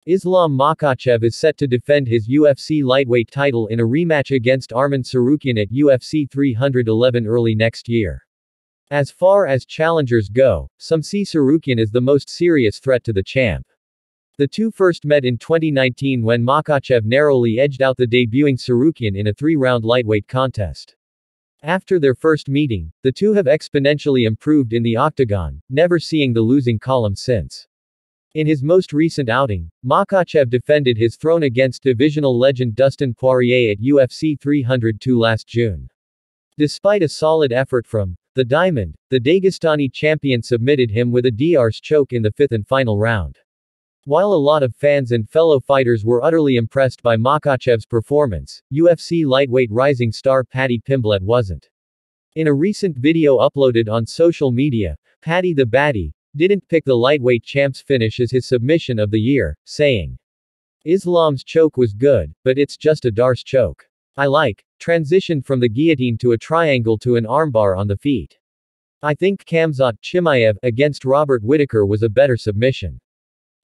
Islam Makhachev is set to defend his UFC lightweight title in a rematch against Arman Tsarukyan at UFC 311 early next year. As far as challengers go, some see Tsarukyan as the most serious threat to the champ. The two first met in 2019 when Makhachev narrowly edged out the debuting Tsarukyan in a 3-round lightweight contest. After their first meeting, the two have exponentially improved in the octagon, never seeing the losing column since. In his most recent outing, Makhachev defended his throne against divisional legend Dustin Poirier at UFC 302 last June. Despite a solid effort from the Diamond, the Dagestani champion submitted him with a Darce choke in the 5th and final round. While a lot of fans and fellow fighters were utterly impressed by Makhachev's performance, UFC lightweight rising star Paddy Pimblett wasn't. In a recent video uploaded on social media, Paddy the Baddie didn't pick the lightweight champ's finish as his submission of the year, saying, "Islam's choke was good, but it's just a Darce choke. I transitioned from the guillotine to a triangle to an armbar on the feet. I think Khamzat Chimaev against Robert Whittaker was a better submission.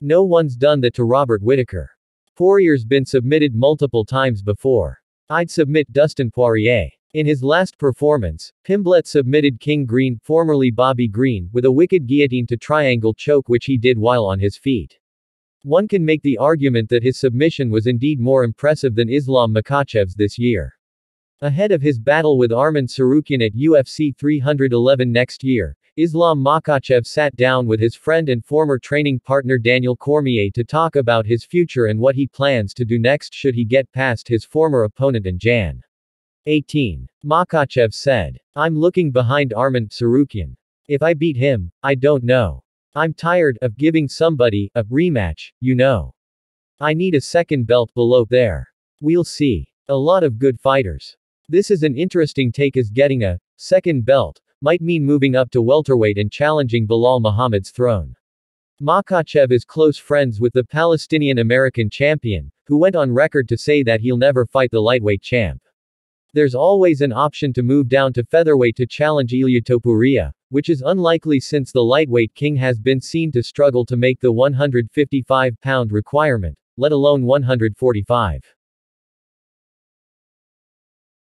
No one's done that to Robert Whittaker. Poirier's been submitted multiple times before. I'd submit Dustin Poirier." In his last performance, Pimblett submitted King Green, formerly Bobby Green, with a wicked guillotine to triangle choke which he did while on his feet. One can make the argument that his submission was indeed more impressive than Islam Makhachev's this year. Ahead of his battle with Arman Tsarukyan at UFC 311 next year, Islam Makhachev sat down with his friend and former training partner Daniel Cormier to talk about his future and what he plans to do next should he get past his former opponent in Jan. 18. Makhachev said, "I'm looking behind Arman Tsarukyan. If I beat him, I don't know. I'm tired of giving somebody a rematch, you know. I need a second belt below there. We'll see. A lot of good fighters. This is an interesting take as getting a second belt might mean moving up to welterweight and challenging Bilal Muhammad's throne." Makhachev is close friends with the Palestinian-American champion, who went on record to say that he'll never fight the lightweight champ. There's always an option to move down to featherweight to challenge Ilia Topuria, which is unlikely since the lightweight king has been seen to struggle to make the 155-pound requirement, let alone 145.